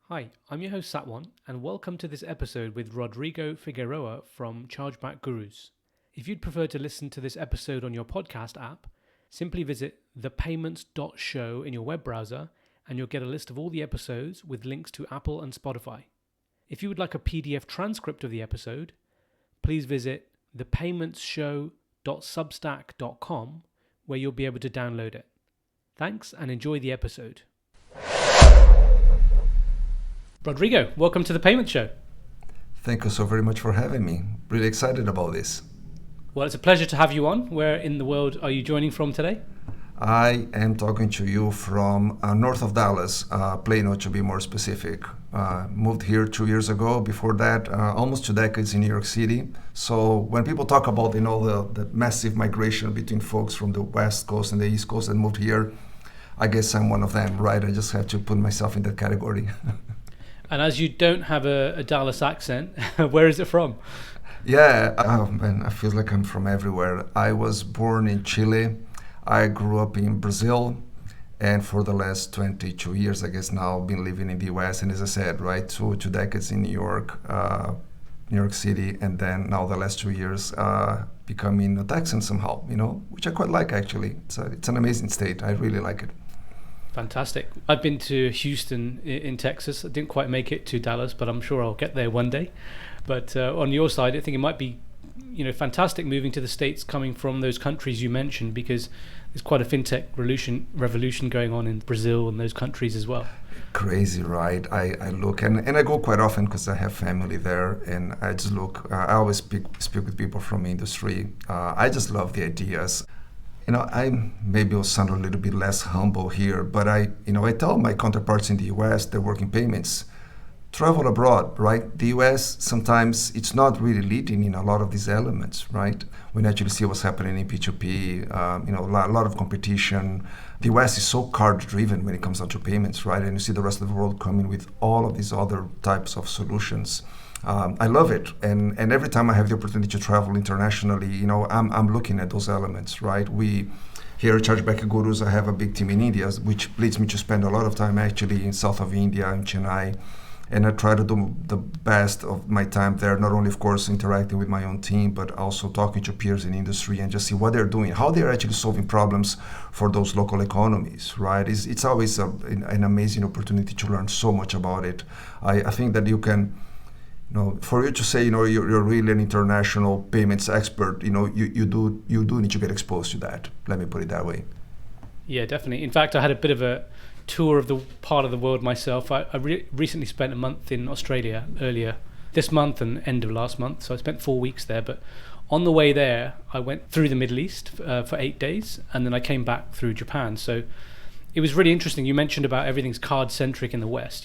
Hi, I'm your host Satwan, and welcome to this episode with Rodrigo Figueroa from Chargeback Gurus. If you'd prefer to listen to this episode on your podcast app, simply visit thepayments.show in your web browser and you'll get a list of all the episodes with links to Apple and Spotify. If you would like a PDF transcript of the episode, please visit thepaymentsshow.substack.com where you'll be able to download it. Thanks and enjoy the episode. Rodrigo, welcome to the Payment Show. Thank you so very much for having me. Really excited about this. Well, it's a pleasure to have you on. Where in the world are you joining from today? I am talking to you from north of Dallas, Plano to be more specific. Moved here 2 years ago. Before that, almost 2 decades in New York City. So when people talk about the massive migration between folks from the West Coast and the East Coast that moved here, I guess I'm one of them, right? I just have to put myself in that category. And as you don't have a Dallas accent, where is it from? Yeah, man, I feel like I'm from everywhere. I was born in Chile. I grew up in Brazil. And for the last 22 years, I guess now, I've been living in the US. And as I said, right, two decades in New York City. And then now the last 2 years becoming a Texan somehow, which I quite like, actually. It's an amazing state. I really like it. Fantastic. I've been to Houston in Texas. I didn't quite make it to Dallas, but I'm sure I'll get there one day. But on your side, I think it might be, fantastic moving to the States coming from those countries you mentioned, because there's quite a fintech revolution going on in Brazil and those countries as well. Crazy, right? I look, and I go quite often because I have family there, and I just look, I always speak with people from industry. I just love the ideas. I maybe will sound a little bit less humble here, but I tell my counterparts in the US that work in payments, travel abroad, right? The US, sometimes it's not really leading in a lot of these elements, right? We naturally see what's happening in P2P, a lot of competition. The US is so card-driven when it comes down to payments, right? And you see the rest of the world coming with all of these other types of solutions. I love it, and every time I have the opportunity to travel internationally, I'm looking at those elements, right? We here at Chargeback Gurus, I have a big team in India, which leads me to spend a lot of time actually in south of India, in Chennai, and I try to do the best of my time there, not only, of course, interacting with my own team, but also talking to peers in industry and just see what they're doing, how they're actually solving problems for those local economies, right? It's always an amazing opportunity to learn so much about it. I think that you can... for you to say, you're really an international payments expert, you do need to get exposed to that. Let me put it that way. Yeah, definitely. In fact, I had a bit of a tour of the part of the world myself. I recently spent a month in Australia earlier this month and end of last month. So I spent 4 weeks there. But on the way there, I went through the Middle East for 8 days, and then I came back through Japan. So it was really interesting. You mentioned about everything's card-centric in the West,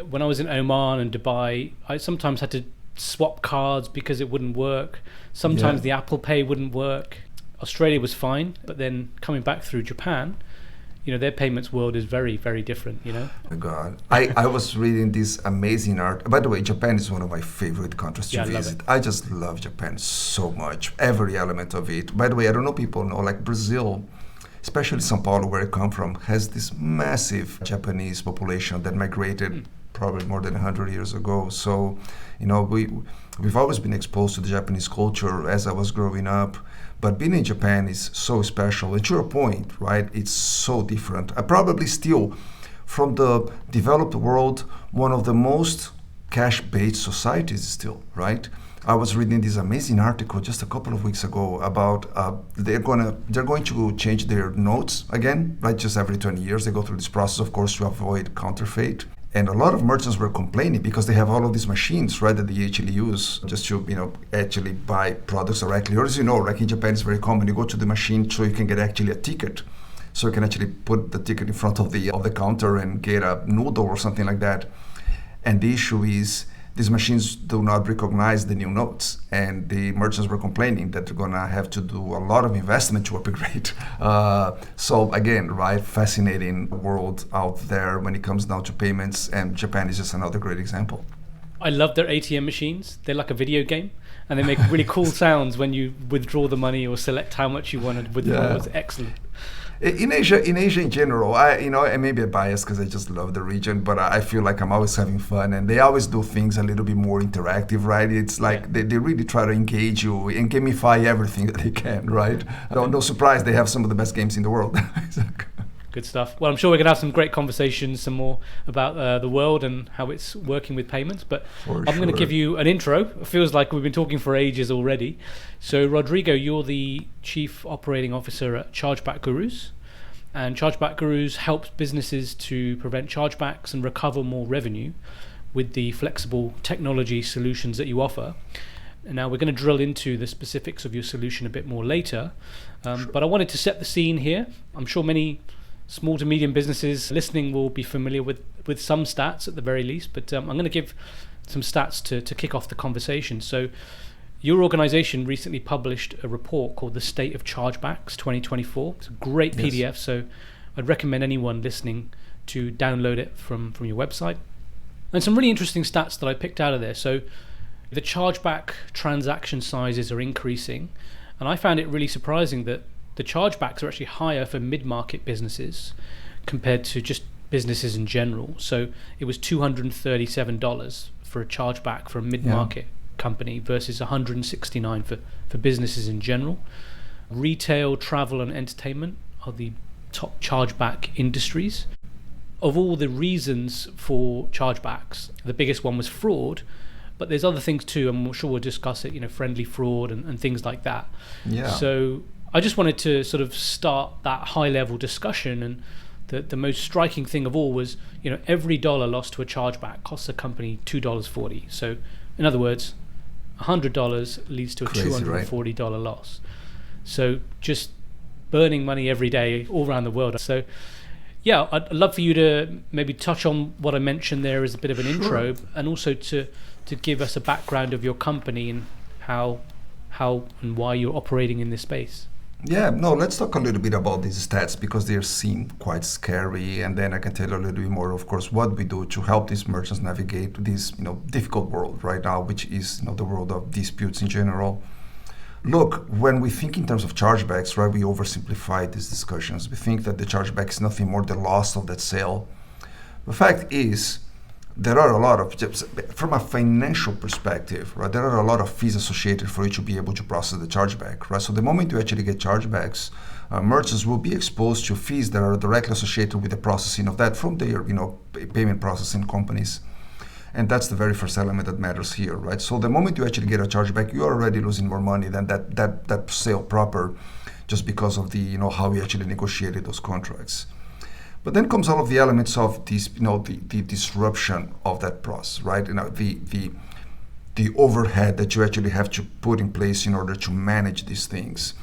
When I was in Oman and Dubai, I sometimes had to swap cards because it wouldn't work. Sometimes the Apple Pay wouldn't work. Australia was fine, but then coming back through Japan, their payments world is very, very different, Oh my God. I was reading this amazing art. By the way, Japan is one of my favorite countries to visit. I just love Japan so much, every element of it. By the way, I don't know people know, like Brazil, especially São Paulo, where I come from, has this massive Japanese population that migrated probably more than 100 years ago. So, we've always been exposed to the Japanese culture as I was growing up. But being in Japan is so special. And to your point, right, it's so different. Probably still, from the developed world, one of the most cash-based societies still, right? I was reading this amazing article just a couple of weeks ago about they're going to change their notes again, right? Just every 20 years they go through this process, of course, to avoid counterfeit. And a lot of merchants were complaining because they have all of these machines, right, that they actually use just to, actually buy products directly. Or as you know, like in Japan, it's very common. You go to the machine so you can get actually a ticket. So you can actually put the ticket in front of the counter and get a noodle or something like that. And the issue is these machines do not recognize the new notes, and the merchants were complaining that they're gonna have to do a lot of investment to upgrade. So again, right, fascinating world out there when it comes down to payments, and Japan is just another great example. I love their ATM machines. They're like a video game, and they make really cool sounds when you withdraw the money or select how much you want to withdraw. It's excellent. In Asia in general, I may be biased because I just love the region, but I feel like I'm always having fun, and they always do things a little bit more interactive, right? It's like they really try to engage you and gamify everything that they can, right? No surprise, they have some of the best games in the world. Good stuff. Well, I'm sure we're going to have some great conversations, some more about the world and how it's working with payments. But I'm going to give you an intro. It feels like we've been talking for ages already. So, Rodrigo, you're the Chief Operating Officer at Chargeback Gurus. And Chargeback Gurus helps businesses to prevent chargebacks and recover more revenue with the flexible technology solutions that you offer. And now we're going to drill into the specifics of your solution a bit more later. But I wanted to set the scene here. I'm sure many small to medium businesses listening will be familiar with some stats at the very least, but I'm going to give some stats to kick off the conversation. So your organization recently published a report called the State of Chargebacks 2024. It's a great PDF, so I'd recommend anyone listening to download it from your website. And some really interesting stats that I picked out of there. So the chargeback transaction sizes are increasing, and I found it really surprising that the chargebacks are actually higher for mid-market businesses compared to just businesses in general. So it was $237 for a chargeback for a mid-market company versus $169 for businesses in general. Retail, travel, and entertainment are the top chargeback industries. Of all the reasons for chargebacks, the biggest one was fraud, but there's other things too. I'm sure we'll discuss it, friendly fraud and things like that. Yeah. So I just wanted to sort of start that high-level discussion, and the most striking thing of all was, every dollar lost to a chargeback costs a company $2.40. So, in other words, $100 leads to a $240 loss. So, just burning money every day all around the world. So, yeah, I'd love for you to maybe touch on what I mentioned there as a bit of an intro, and also to give us a background of your company and how and why you're operating in this space. Yeah, no, let's talk a little bit about these stats because they seem quite scary, and then I can tell you a little bit more, of course, what we do to help these merchants navigate this, difficult world right now, which is, the world of disputes in general. Look, when we think in terms of chargebacks, right, we oversimplify these discussions. We think that the chargeback is nothing more than the loss of that sale. The fact is, there are a lot of, from a financial perspective, right, there are a lot of fees associated for you to be able to process the chargeback, right? So the moment you actually get chargebacks, merchants will be exposed to fees that are directly associated with the processing of that from their, payment processing companies. And that's the very first element that matters here, right? So the moment you actually get a chargeback, you're already losing more money than that sale proper, just because of the, how we actually negotiated those contracts. But then comes all of the elements of these, the disruption of that process, right? The overhead that you actually have to put in place in order to manage these things.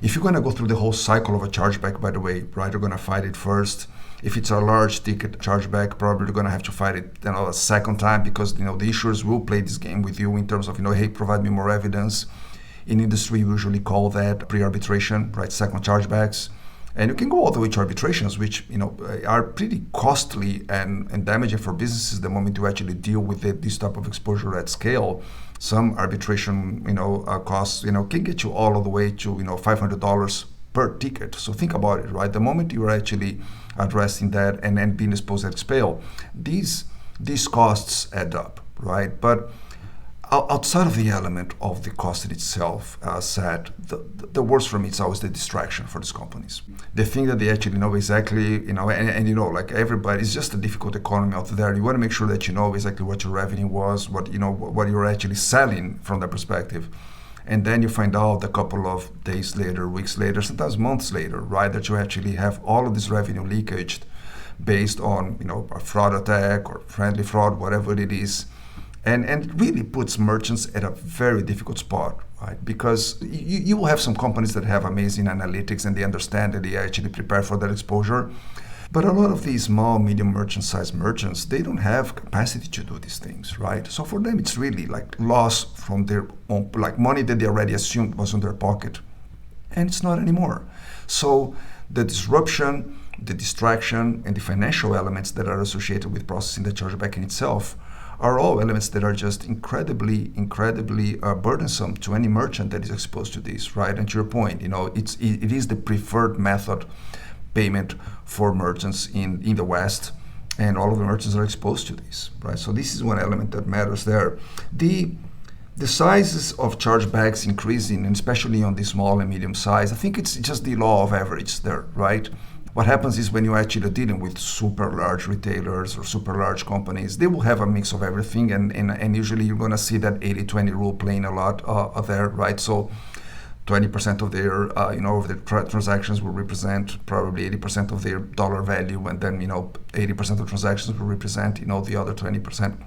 If you're going to go through the whole cycle of a chargeback, by the way, right, you're going to fight it first. If it's a large ticket chargeback, probably you're going to have to fight it a second time because, the issuers will play this game with you in terms of, hey, provide me more evidence. In industry, we usually call that pre-arbitration, right, second chargebacks. And you can go all the way to arbitrations, which are pretty costly and damaging for businesses the moment you actually deal with this type of exposure at scale. Some arbitration, costs, can get you all the way to $500 per ticket. So think about it, right? The moment you are actually addressing that and then being exposed at scale, these costs add up, right? But outside of the element of the cost in itself, the worst for me is always the distraction for these companies. They think that they actually know exactly, like everybody, it's just a difficult economy out there. You want to make sure that you know exactly what your revenue was, what you're actually selling from that perspective. And then you find out a couple of days later, weeks later, sometimes months later, right, that you actually have all of this revenue leakage based on, a fraud attack or friendly fraud, whatever it is. And it really puts merchants at a very difficult spot, right? Because you will have some companies that have amazing analytics and they understand that they actually prepare for that exposure. But a lot of these small, medium merchant-sized merchants, they don't have capacity to do these things, right? So for them, it's really like loss from their own, like money that they already assumed was in their pocket. And it's not anymore. So the disruption, the distraction, and the financial elements that are associated with processing the chargeback in itself are all elements that are just incredibly burdensome to any merchant that is exposed to this, right? And to your point, it is the preferred method payment for merchants in the West, and all of the merchants are exposed to this, right? So this is one element that matters there. The sizes of chargebacks increasing, and especially on the small and medium size, I think it's just the law of average there, right? What happens is when you actually are dealing with super large retailers or super large companies, they will have a mix of everything, and usually you're going to see that 80-20 rule playing a lot there, right? So 20% of their of their transactions will represent probably 80% of their dollar value, and then 80% of transactions will represent the other 20%.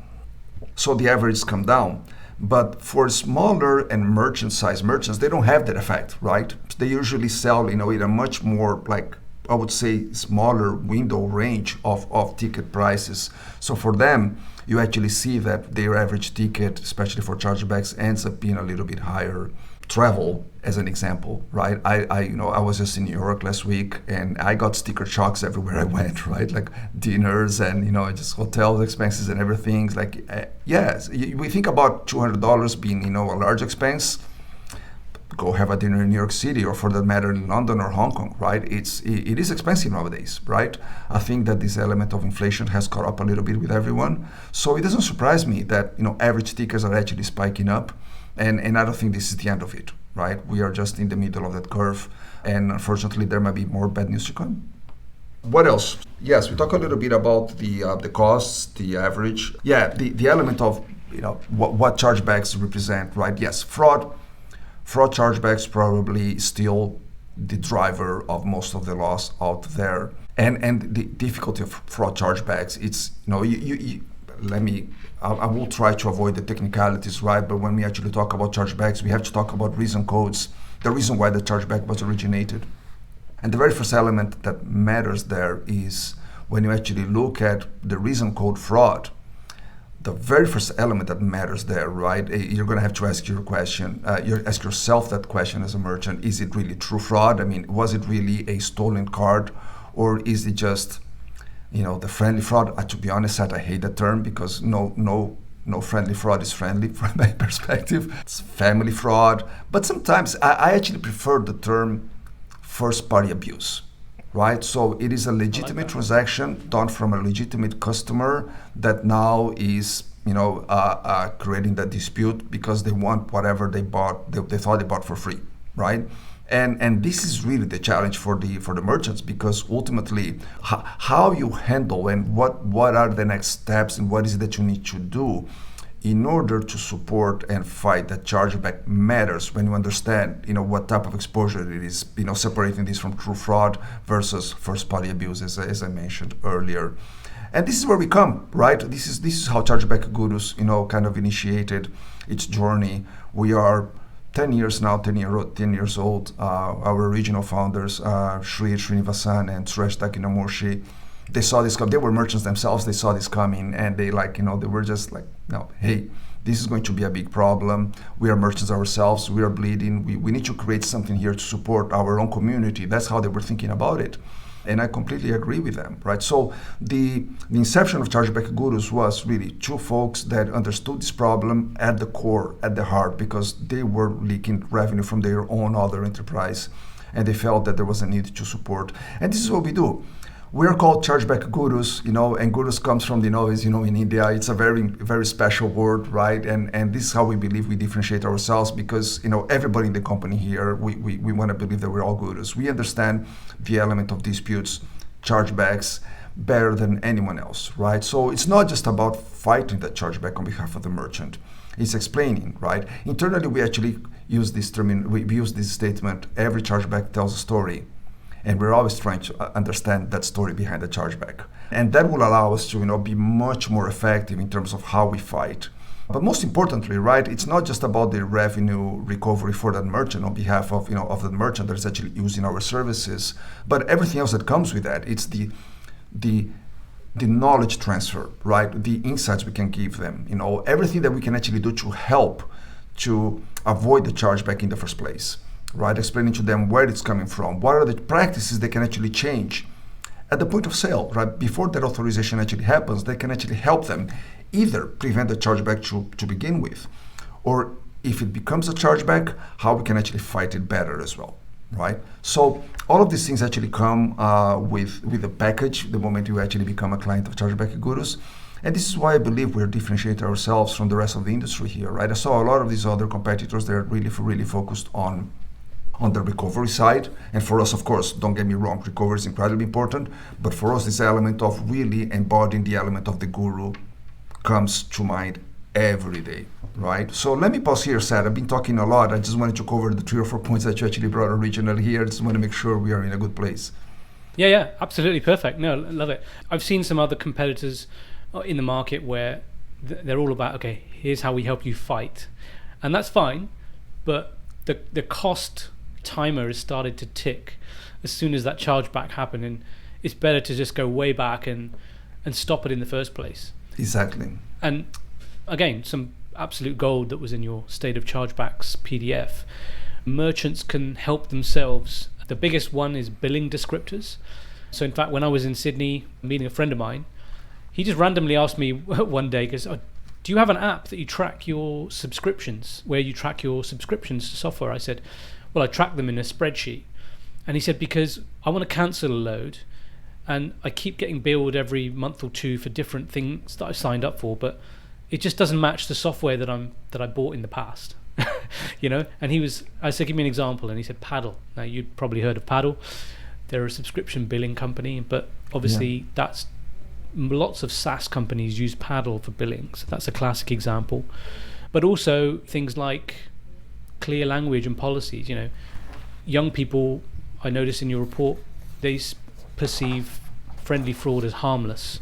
So the averages come down. But for smaller and merchant-sized merchants, they don't have that effect, right? They usually sell in a much more, like, I would say, smaller window range of ticket prices. So for them, you actually see that their average ticket, especially for chargebacks, ends up being a little bit higher. Travel, as an example, right? I was just in New York last week, and I got sticker shocks everywhere I went, right? Like dinners and just hotel expenses and everything. Like, yes, we think about $200 being a large expense. Go have a dinner in New York City, or for that matter in London or Hong Kong, right? It is expensive nowadays, right? I think that this element of inflation has caught up a little bit with everyone. So it doesn't surprise me that average tickets are actually spiking up. And I don't think this is the end of it, right? We are just in the middle of that curve, and unfortunately there might be more bad news to come. What else? Yes, we talk a little bit about the costs, the average. Yeah, the element of what chargebacks represent, right? Yes, fraud chargebacks probably still the driver of most of the loss out there, and the difficulty of fraud chargebacks. It's I will try to avoid the technicalities, right? But when we actually talk about chargebacks, we have to talk about reason codes, the reason why the chargeback was originated. And the very first element that matters there is when you actually look at the reason code fraud, the very first element that matters there, right? You're going to have to ask ask yourself that question as a merchant. Is it really true fraud? I mean, was it really a stolen card, or is it just the friendly fraud? To be honest, I hate that term, because no friendly fraud is friendly from my perspective. It's family fraud. But sometimes I actually prefer the term first-party abuse, right? So it is a legitimate transaction done from a legitimate customer that now is creating that dispute because they want whatever they bought, they thought they bought for free, right? And this is really the challenge for the merchants, because ultimately how you handle and what are the next steps and what is it that you need to do in order to support and fight that chargeback matters when you understand what type of exposure it is, separating this from true fraud versus first party abuse, as I mentioned earlier. And this is where we come, right? This is how Chargeback Gurus kind of initiated its journey. We are 10 years old. Our original founders, Shri Srinivasan and Suresh Dakinamurshi, they saw this come. They were merchants themselves. They saw this coming, and they were just like, no, hey, this is going to be a big problem. We are merchants ourselves. We are bleeding. We need to create something here to support our own community. That's how they were thinking about it. And I completely agree with them, right? So the inception of Chargeback Gurus was really two folks that understood this problem at the core, at the heart, because they were leaking revenue from their own other enterprise, and they felt that there was a need to support. And this is what we do. We're called Chargeback Gurus, and Gurus comes from in India. It's a very, very special word, right? And this is how we believe we differentiate ourselves, because, everybody in the company here, we want to believe that we're all Gurus. We understand the element of disputes, chargebacks, better than anyone else, right? So it's not just about fighting that chargeback on behalf of the merchant. It's explaining, right? Internally, we actually use this term, we use this statement, every chargeback tells a story. And we're always trying to understand that story behind the chargeback. And that will allow us to be much more effective in terms of how we fight. But most importantly, right, it's not just about the revenue recovery for that merchant on behalf of of the merchant that is actually using our services, but everything else that comes with that. It's the knowledge transfer, right? The insights we can give them, everything that we can actually do to help to avoid the chargeback in the first place. Right, explaining to them where it's coming from, what are the practices they can actually change at the point of sale, right? Before that authorization actually happens, they can actually help them either prevent the chargeback to begin with, or if it becomes a chargeback, how we can actually fight it better as well, right? So all of these things actually come with a package the moment you actually become a client of Chargeback Gurus. And this is why I believe we're differentiating ourselves from the rest of the industry here, right? I saw a lot of these other competitors that are really focused on the recovery side. And for us, of course, don't get me wrong, recovery is incredibly important. But for us, this element of really embodying the element of the guru comes to mind every day, right? So let me pause here, Sad. I've been talking a lot. I just wanted to cover the 3 or 4 points that you actually brought originally here. I just want to make sure we are in a good place. Yeah, absolutely perfect. No, I love it. I've seen some other competitors in the market where they're all about, okay, here's how we help you fight. And that's fine, but the cost timer has started to tick as soon as that chargeback happened, and it's better to just go way back and stop it in the first place. Exactly. And again, some absolute gold that was in your State of Chargebacks PDF. Merchants can help themselves. The biggest one is billing descriptors. So in fact, when I was in Sydney meeting a friend of mine, he just randomly asked me one day, goes, oh, do you have an app that you track your subscriptions, where you track your subscriptions to software? I said, well, I track them in a spreadsheet. And he said, because I want to cancel a load and I keep getting billed every month or 2 for different things that I signed up for, but it just doesn't match the software that I bought in the past. You know? And I said, give me an example. And he said, Paddle. Now you'd probably heard of Paddle. They're a subscription billing company, but obviously that's lots of SaaS companies use Paddle for billing. So that's a classic example. But also things like clear language and policies. You know, young people, I notice in your report, they perceive friendly fraud as harmless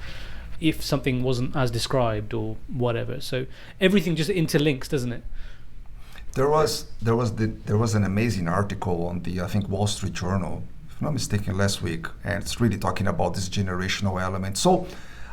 if something wasn't as described or whatever. So everything just interlinks, doesn't it? There was an amazing article on the, I think, Wall Street Journal, if I'm not mistaken, last week, and it's really talking about this generational element. So,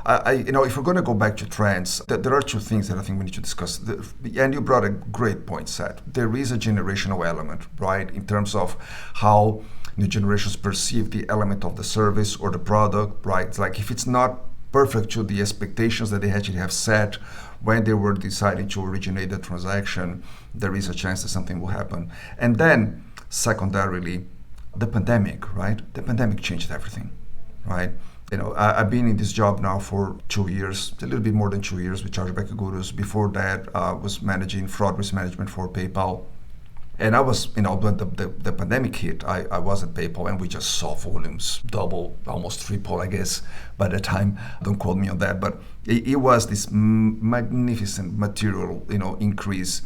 if we're going to go back to trends, there are 2 things that I think we need to discuss. And you brought a great point, Seth. There is a generational element, right, in terms of how new generations perceive the element of the service or the product, right? It's like if it's not perfect to the expectations that they actually have set when they were deciding to originate the transaction, there is a chance that something will happen. And then, secondarily, the pandemic, right? The pandemic changed everything, right? I've been in this job now for 2 years, a little bit more than 2 years with Chargeback Gurus. Before that, I was managing fraud risk management for PayPal. And I was, when the pandemic hit, I was at PayPal, and we just saw volumes double, almost triple, I guess, by the time. Don't quote me on that, but it was this magnificent material, increase.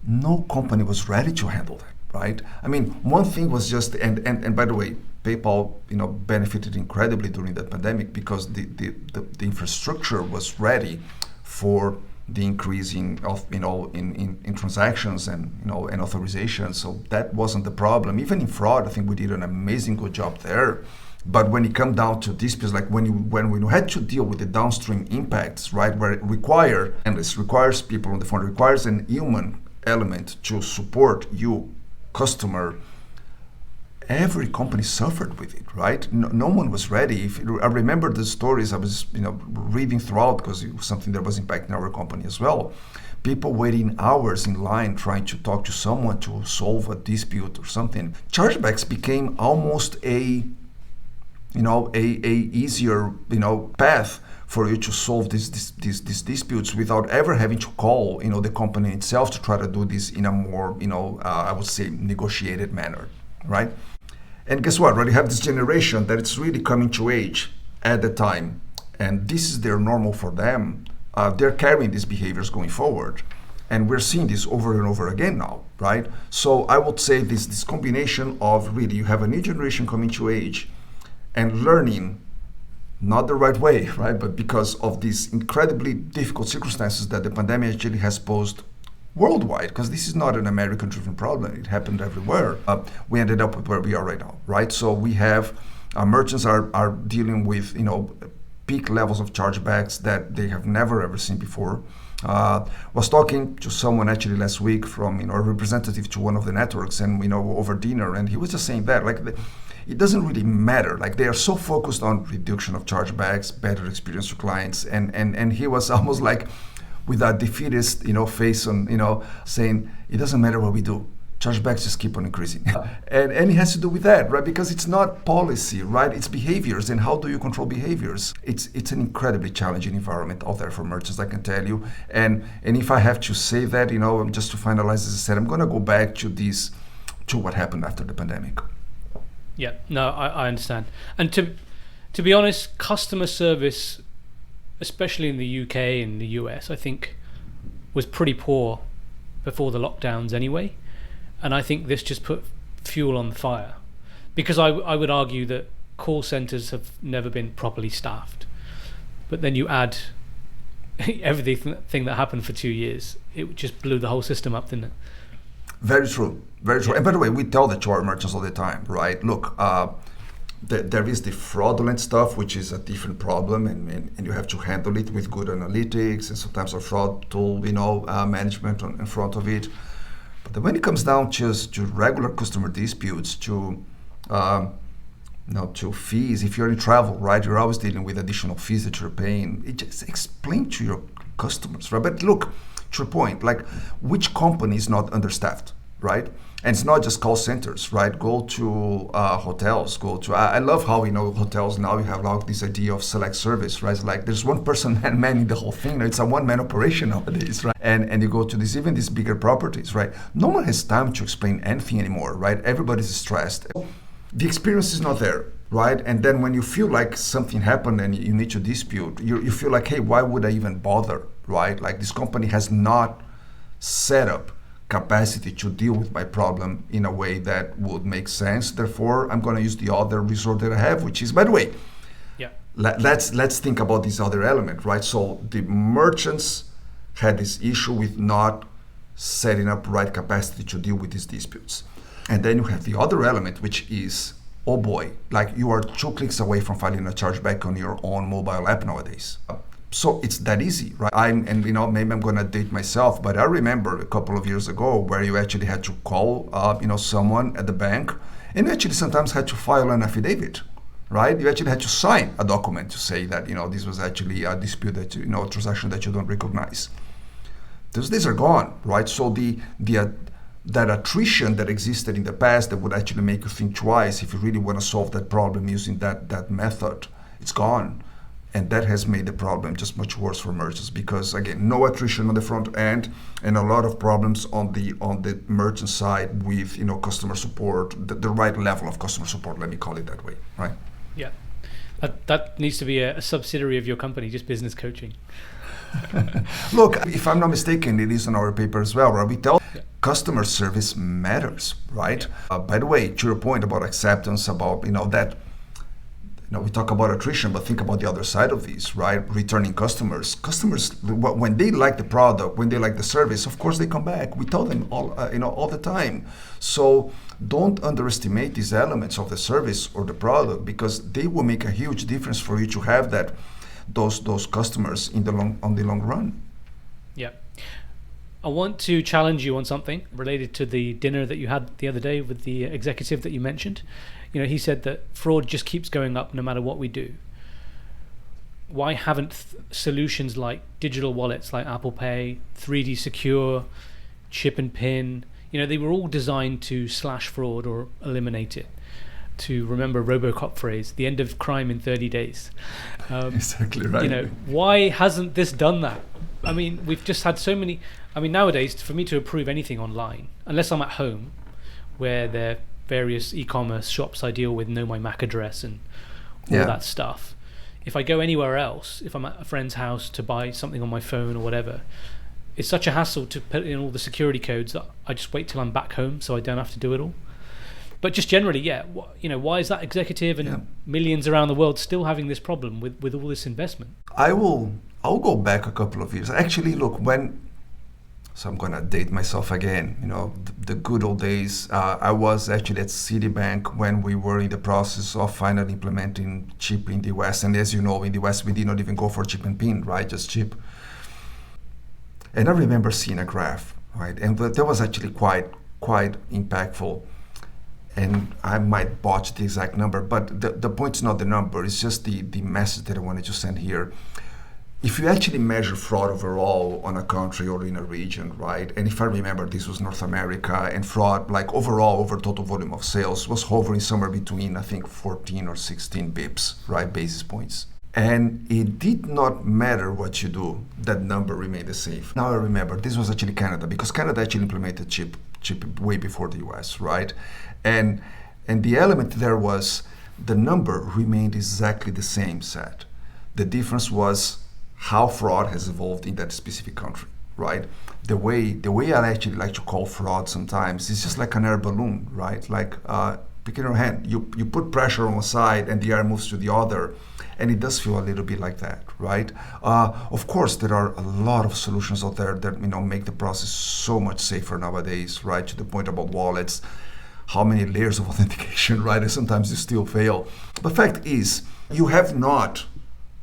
No company was ready to handle that, right? I mean, one thing was just, and by the way, PayPal, benefited incredibly during that pandemic because the infrastructure was ready for the increasing of in transactions and and authorizations. So that wasn't the problem. Even in fraud, I think we did an amazing good job there. But when it comes down to disputes, like when we had to deal with the downstream impacts, right, where it requires people on the phone, requires an human element to support you, customer. Every company suffered with it, right? No one was ready. I remember the stories I was, reading throughout because it was something that was impacting our company as well. People waiting hours in line trying to talk to someone to solve a dispute or something. Chargebacks became almost a easier, path for you to solve these disputes without ever having to call, the company itself to try to do this in a more, I would say, negotiated manner, right? And guess what? Right? You have this generation that it's really coming to age at the time, and this is their normal for them. They're carrying these behaviors going forward, and we're seeing this over and over again now, right? So I would say this combination of really you have a new generation coming to age and learning not the right way, right? But because of these incredibly difficult circumstances that the pandemic actually has posed worldwide, because this is not an American-driven problem. It happened everywhere. We ended up with where we are right now, right? So we have merchants are dealing with peak levels of chargebacks that they have never ever seen before. Was talking to someone actually last week from a representative to one of the networks, and over dinner, and he was just saying that it doesn't really matter. Like they are so focused on reduction of chargebacks, better experience for clients, and he was almost like with that defeatist, face on, saying, it doesn't matter what we do. chargebacks just keep on increasing. and it has to do with that, right? Because it's not policy, right? It's behaviors. And how do you control behaviors? It's an incredibly challenging environment out there for merchants, I can tell you. And if I have to say that, just to finalize, as I said, I'm going to go back to what happened after the pandemic. Yeah, no, I understand. And to be honest, customer service, especially in the UK and the US, I think was pretty poor before the lockdowns anyway. And I think this just put fuel on the fire, because I would argue that call centers have never been properly staffed. But then you add everything that happened for 2 years, it just blew the whole system up, didn't it? Very true. Very true. And by the way, we tell that to our merchants all the time, right? Look, there is the fraudulent stuff, which is a different problem, and you have to handle it with good analytics and sometimes a fraud tool, management in front of it. But then when it comes down just to regular customer disputes, to fees, if you're in travel, right, you're always dealing with additional fees that you're paying. It just explain to your customers, right? But look, to your point, like, which company is not understaffed, right? And it's not just call centers, right? Go to hotels, I love how, hotels now, you have like this idea of select service, right? It's like there's one person manning the whole thing. It's a one-man operation nowadays, right? And you go to even these bigger properties, right? No one has time to explain anything anymore, right? Everybody's stressed. The experience is not there, right? And then when you feel like something happened and you need to dispute, you feel like, hey, why would I even bother, right? Like, this company has not set up capacity to deal with my problem in a way that would make sense. Therefore, I'm going to use the other resort that I have, which is, by the way, let's think about this other element, right? So the merchants had this issue with not setting up right capacity to deal with these disputes. And then you have the other element, which is, oh boy, like, you are 2 clicks away from filing a chargeback on your own mobile app nowadays. So it's that easy, right? Maybe I'm going to date myself, but I remember a couple of years ago where you actually had to call, someone at the bank, and you actually sometimes had to file an affidavit, right? You actually had to sign a document to say that, this was actually a dispute that, a transaction that you don't recognize. Those days are gone, right? So that attrition that existed in the past that would actually make you think twice if you really want to solve that problem using that method, it's gone. And that has made the problem just much worse for merchants, because, again, no attrition on the front end and a lot of problems on the merchant side with customer support, the right level of customer support, let me call it that way, right? Yeah, that needs to be a subsidiary of your company, just business coaching. Look, if I'm not mistaken, it is on our paper as well, right? We tell customer service matters, right? Yeah. By the way, to your point about acceptance, about that. We talk about attrition, but think about the other side of this, right? Returning customers. Customers, when they like the product, when they like the service, of course they come back. We tell them all the time. So don't underestimate these elements of the service or the product, because they will make a huge difference for you to have those customers on the long run. Yeah. I want to challenge you on something related to the dinner that you had the other day with the executive that you mentioned. He said that fraud just keeps going up no matter what we do. Why haven't solutions like digital wallets like Apple Pay, 3D Secure, chip and pin, they were all designed to slash fraud or eliminate it. To remember RoboCop phrase, the end of crime in 30 days. Exactly right. Why hasn't this done that? I mean, we've just had so many. I mean, nowadays, for me to approve anything online, unless I'm at home, where there various e-commerce shops I deal with know my MAC address and all that stuff. If I go anywhere else, if I'm at a friend's house to buy something on my phone or whatever, it's such a hassle to put in all the security codes that I just wait till I'm back home so I don't have to do it all. But just generally, why is that executive and millions around the world still having this problem with all this investment? I'll go back a couple of years. Actually, look, so I'm going to date myself again. The good old days. I was actually at Citibank when we were in the process of finally implementing chip in the US. And as you know, in the US, we did not even go for chip and pin, right? Just chip. And I remember seeing a graph, right? And that was actually quite impactful. And I might botch the exact number, but the point's not the number. It's just the message that I wanted to send here. if you actually measure fraud overall on a country or in a region, right? And if I remember, this was North America, and fraud, like overall over total volume of sales, was hovering somewhere between, I think, 14 or 16 bips, right? Basis points. And it did not matter what you do, that number remained the same. Now I remember, this was actually Canada, because Canada actually implemented chip way before the US, right? And the element there was the number remained exactly the same set. The difference was how fraud has evolved in that specific country, right? The way I actually like to call fraud sometimes is just like an air balloon, right? Like pick in your hand, you put pressure on one side and the air moves to the other, and it does feel a little bit like that, right? Of course, there are a lot of solutions out there that make the process so much safer nowadays, right? To the point about wallets, how many layers of authentication, right? And sometimes you still fail. But fact is, you have not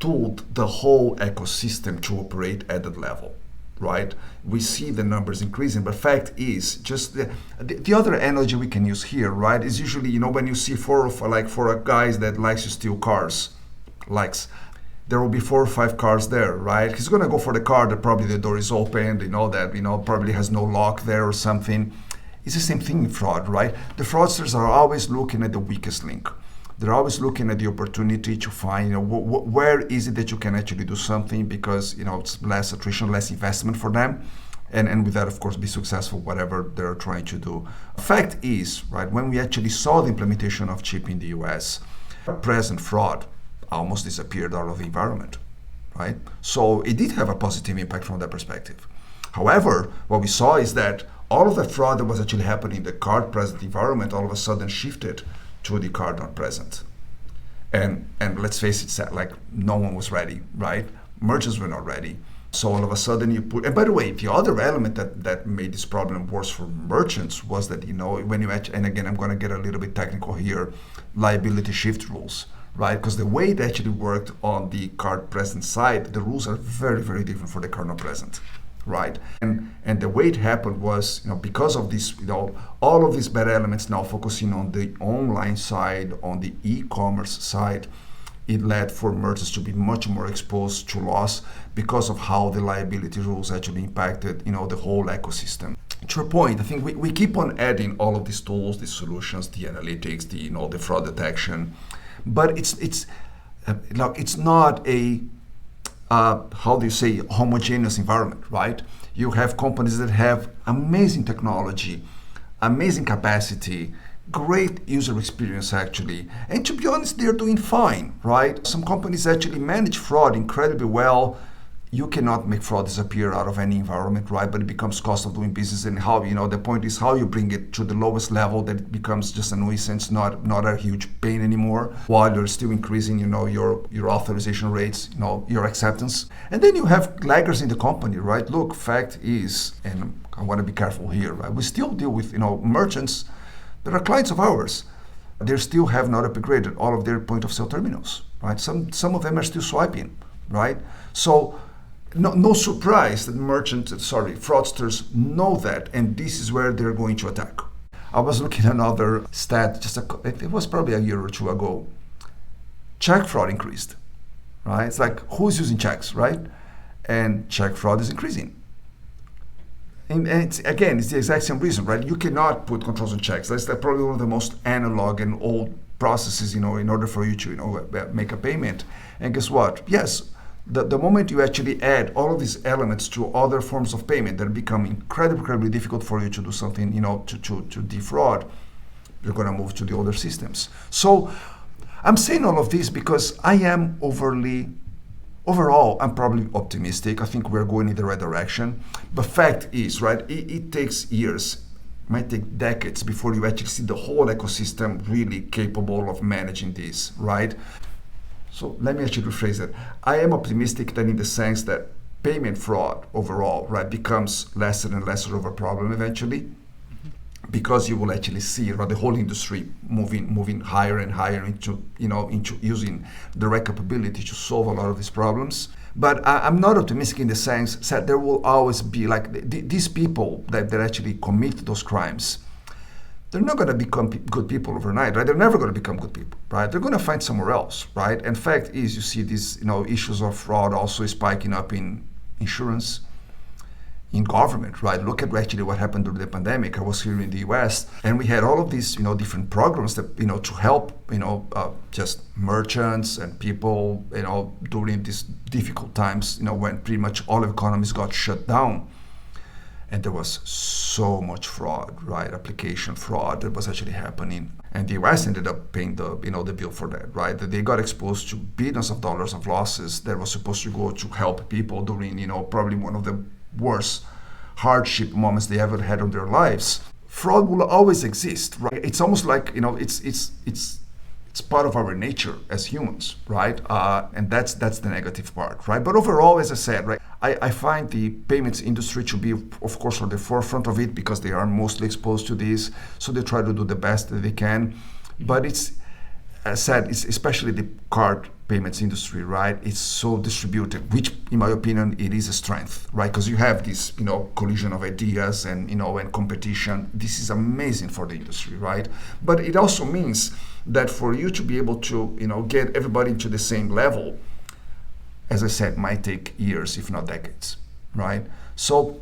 tooled the whole ecosystem to operate at that level, right? We see the numbers increasing, but fact is, just the other analogy we can use here, right, is usually, when you see for a guys that likes to steal cars, there will be 4 or 5 cars there, right? He's gonna go for the car that probably the door is open, that probably has no lock there or something. It's the same thing in fraud, right? The fraudsters are always looking at the weakest link. They're always looking at the opportunity to find, where is it that you can actually do something, because, it's less attrition, less investment for them. And with that, of course, be successful, whatever they're trying to do. Fact is, right, when we actually saw the implementation of chip in the US, present fraud almost disappeared out of the environment, right? So it did have a positive impact from that perspective. However, what we saw is that all of the fraud that was actually happening in the card present environment all of a sudden shifted to the card not present. And let's face it, like no one was ready, right? Merchants were not ready. So all of a sudden and by the way, the other element that made this problem worse for merchants was that, when you actually, and again, I'm gonna get a little bit technical here, liability shift rules, right? Because the way it actually worked on the card present side, the rules are very, very different for the card not present, right? And the way it happened was, because of this, all of these bad elements now focusing on the online side, on the e-commerce side, it led for merchants to be much more exposed to loss because of how the liability rules actually impacted, the whole ecosystem. To your point, I think we keep on adding all of these tools, these solutions, the analytics, the fraud detection, but it's not a homogeneous environment, right? You have companies that have amazing technology, amazing capacity, great user experience actually, and to be honest, they're doing fine, right? Some companies actually manage fraud incredibly well. You cannot make fraud disappear out of any environment, right? But it becomes cost of doing business, and how, the point is how you bring it to the lowest level that it becomes just a nuisance, not a huge pain anymore, while you're still increasing, your authorization rates, your acceptance. And then you have laggards in the company, right? Look, fact is, and I want to be careful here, right? We still deal with, merchants that are clients of ours. They still have not upgraded all of their point of sale terminals, right? Some of them are still swiping, right? So no surprise that fraudsters know that, and this is where they're going to attack. I was looking at another stat, it was probably a year or two ago. Check fraud increased, right? It's like, who's using checks, right? And check fraud is increasing. And it's the exact same reason, right? You cannot put controls on checks. That's probably one of the most analog and old processes, in order for you to, make a payment. And guess what? Yes, the moment you actually add all of these elements to other forms of payment that become incredibly difficult for you to do something, to defraud, you're going to move to the other systems. So I'm saying all of this because I am overall, I'm probably optimistic. I think we're going in the right direction. But fact is, right, it takes years, might take decades before you actually see the whole ecosystem really capable of managing this, right? So let me actually rephrase that. I am optimistic that in the sense that payment fraud overall, right, becomes lesser and lesser of a problem eventually, because you will actually see, right, the whole industry moving higher and higher into using the right capability to solve a lot of these problems. But I'm not optimistic in the sense that there will always be these people that actually commit those crimes. they're not going to become good people overnight, right? They're never going to become good people, right? They're going to find somewhere else, right? And fact is, you see these, issues of fraud also spiking up in insurance, in government, right? Look at actually what happened during the pandemic. I was here in the US, and we had all of these, different programs that, to help, just merchants and people, during these difficult times, when pretty much all economies got shut down. And there was so much fraud, right? Application fraud that was actually happening. And the US ended up paying the bill for that, right? That they got exposed to billions of dollars of losses that was supposed to go to help people during, probably one of the worst hardship moments they ever had in their lives. Fraud will always exist, right? It's almost like, it's part of our nature as humans, right? And that's the negative part, right? But overall, as I said, right, I find the payments industry to be, of course, on the forefront of it because they are mostly exposed to this. So they try to do the best that they can. But it's, as I said, it's especially the card payments industry, right? It's so distributed, which, in my opinion, it is a strength, right? Because you have this, collision of ideas and, and competition. This is amazing for the industry, right? But it also means that for you to be able to, get everybody to the same level, as I said, might take years, if not decades, right? So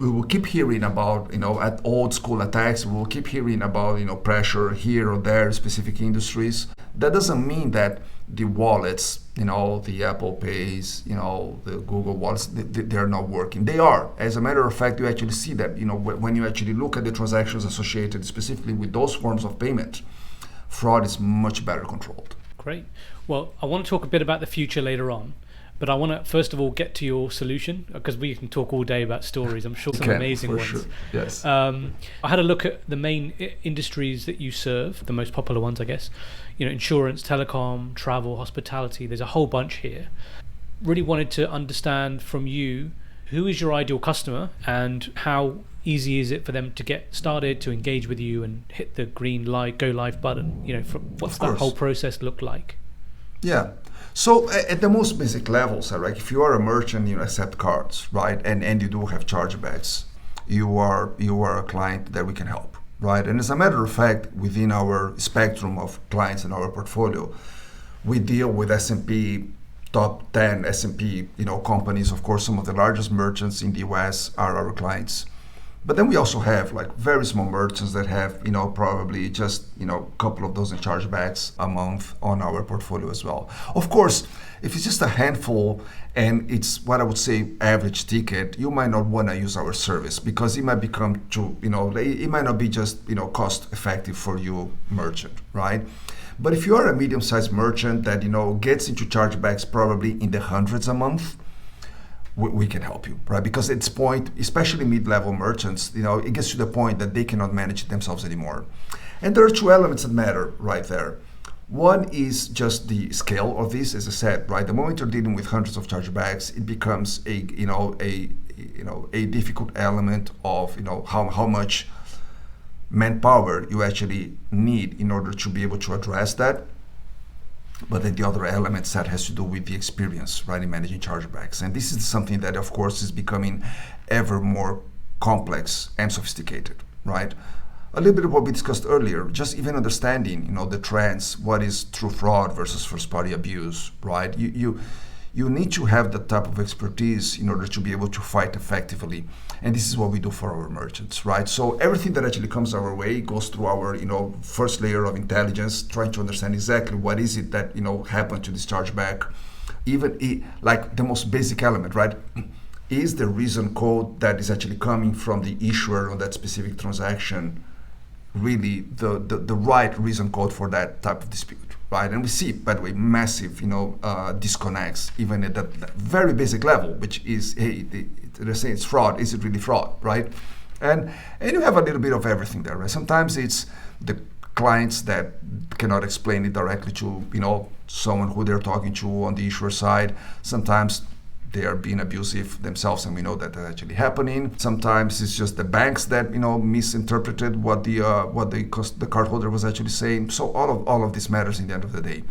we will keep hearing about, at old school attacks, we will keep hearing about, pressure here or there, specific industries. That doesn't mean that the wallets, the Apple Pays, the Google wallets, they're not working. They are. As a matter of fact, you actually see that, when you actually look at the transactions associated specifically with those forms of payment, fraud is much better controlled. Great. Well, I want to talk a bit about the future later on, but I want to first of all get to your solution because we can talk all day about stories. I'm sure some amazing ones. Sure. Yes. I had a look at the main industries that you serve, the most popular ones, I guess. Insurance, telecom, travel, hospitality. There's a whole bunch here. Really wanted to understand from you, who is your ideal customer and how easy is it for them to get started, to engage with you and hit the green light, go live button? What's that whole process look like? Yeah. So at the most basic levels, right? If you are a merchant, you accept cards, right? And you do have chargebacks, you are a client that we can help, right? And as a matter of fact, within our spectrum of clients in our portfolio, we deal with S&P top 10 S&P, companies. Of course, some of the largest merchants in the US are our clients. But then we also have like very small merchants that have, probably just, a couple of dozen chargebacks a month on our portfolio as well. Of course, if it's just a handful and it's what I would say average ticket, you might not want to use our service because it might become too, it might not be just, cost effective for you merchant, right? But if you are a medium-sized merchant that, gets into chargebacks probably in the hundreds a month, we can help you, right? Because at this point, especially mid-level merchants, it gets to the point that they cannot manage it themselves anymore. And there are two elements that matter right there. One is just the scale of this, as I said, right? The moment you're dealing with hundreds of chargebacks, it becomes a difficult element of, how much manpower you actually need in order to be able to address that. But then the other element that has to do with the experience, right, in managing chargebacks. And this is something that, of course, is becoming ever more complex and sophisticated, right? A little bit of what we discussed earlier, just even understanding, the trends, what is true fraud versus first-party abuse, right? You need to have that type of expertise in order to be able to fight effectively. And this is what we do for our merchants, right? So everything that actually comes our way goes through our, first layer of intelligence, trying to understand exactly what is it that, happened to this chargeback. Even like the most basic element, right? Is the reason code that is actually coming from the issuer on that specific transaction really the right reason code for that type of dispute? Right, and we see, by the way, massive, disconnects even at that very basic level, which is, hey, they're saying it's fraud. Is it really fraud, right? And you have a little bit of everything there, right? Sometimes it's the clients that cannot explain it directly to, someone who they're talking to on the issuer side. Sometimes they are being abusive themselves, and we know that that's actually happening. Sometimes it's just the banks that misinterpreted what the cardholder was actually saying. So all of this matters in the end of the day.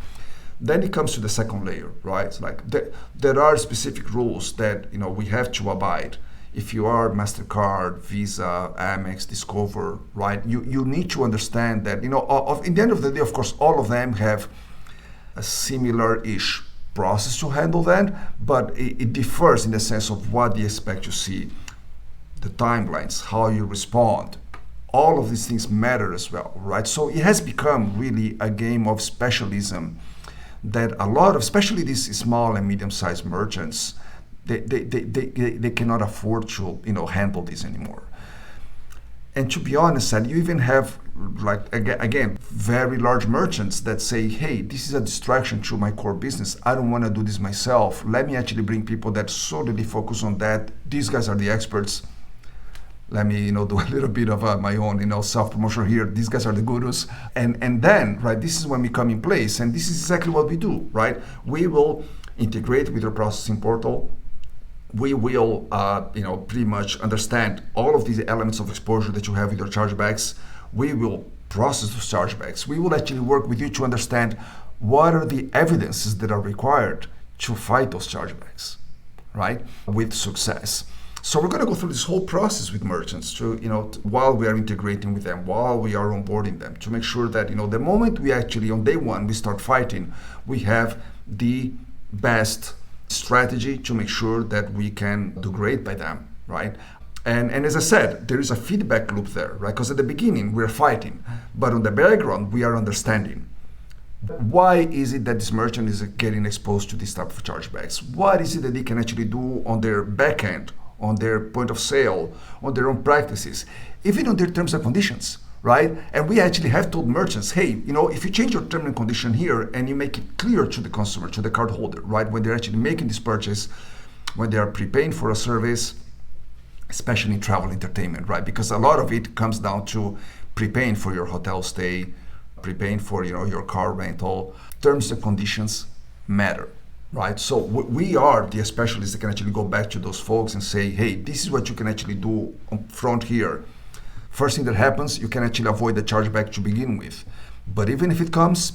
Then it comes to the second layer, right? It's like there are specific rules that we have to abide if you are MasterCard, Visa, Amex, Discover, right, you need to understand that, in the end of the day, of course, all of them have a similar-ish process to handle that, but it differs in the sense of what they expect to see, the timelines, how you respond. All of these things matter as well, right? So it has become really a game of specialism that a lot of, especially these small and medium-sized merchants, they cannot afford to handle this anymore. And to be honest, you even have, like, again, very large merchants that say, hey, this is a distraction to my core business. I don't want to do this myself. Let me actually bring people that solely focus on that. These guys are the experts. Let me, do a little bit of my own, self-promotion here. These guys are the gurus. And then, right, this is when we come in place. And this is exactly what we do, right? We will integrate with your processing portal. We will, pretty much understand all of these elements of exposure that you have with your chargebacks. We will process those chargebacks. We will actually work with you to understand what are the evidences that are required to fight those chargebacks, right, with success. So we're going to go through this whole process with merchants to, while we are integrating with them, while we are onboarding them, to make sure that, the moment we actually, on day one, we start fighting, we have the best strategy to make sure that we can do great by them, right? And as I said, there is a feedback loop there, right? Because at the beginning, we're fighting, but on the background, we are understanding. Why is it that this merchant is getting exposed to this type of chargebacks? What is it that they can actually do on their back end, on their point of sale, on their own practices, even on their terms and conditions, right? And we actually have told merchants, hey, if you change your term and condition here and you make it clear to the consumer, to the cardholder, right, when they're actually making this purchase, when they are prepaying for a service, especially in travel entertainment, right? Because a lot of it comes down to prepaying for your hotel stay, prepaying for your car rental. Terms and conditions matter. Right, so we are the specialists that can actually go back to those folks and say, hey, this is what you can actually do on front here. First thing that happens, you can actually avoid the chargeback to begin with. But even if it comes,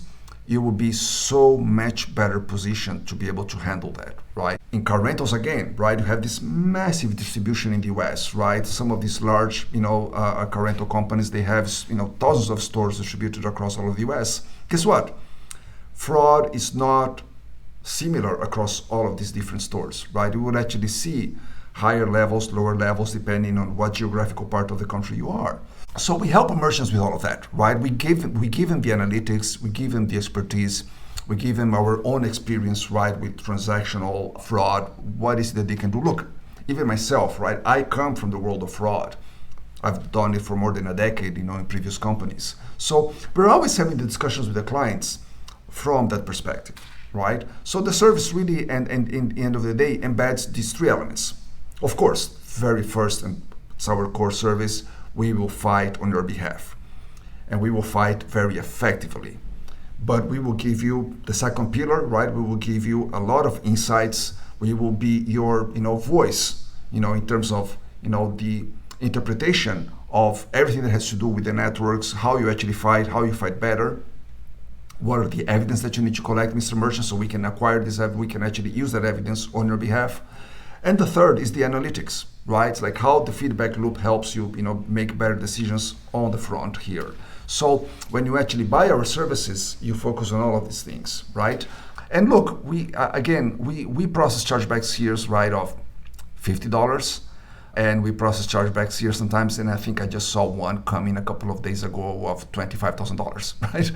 you will be so much better positioned to be able to handle that, right? In car rentals, again, right, you have this massive distribution in the US, right? Some of these large, car rental companies, they have, thousands of stores distributed across all of the US. Guess what? Fraud is not similar across all of these different stores, right? We would actually see higher levels, lower levels, depending on what geographical part of the country you are. So we help merchants with all of that, right? We give them the analytics, we give them the expertise, we give them our own experience, right, with transactional fraud. What is it that they can do? Look, even myself, right? I come from the world of fraud. I've done it for more than a decade, in previous companies. So we're always having the discussions with the clients from that perspective. Right? So the service really, and in the end of the day, embeds these three elements. Of course, very first, and it's our core service, we will fight on your behalf. And we will fight very effectively. But we will give you the second pillar, right? We will give you a lot of insights. We will be your, voice, in terms of, the interpretation of everything that has to do with the networks, how you actually fight, how you fight better. What are the evidence that you need to collect, Mr. Merchant, so we can acquire this, we can actually use that evidence on your behalf. And the third is the analytics, right? It's like how the feedback loop helps you, make better decisions on the front here. So when you actually buy our services, you focus on all of these things, right? And look, we process chargebacks here, right, of $50. And we process chargebacks here sometimes, and I think I just saw one come in a couple of days ago of $25,000, right?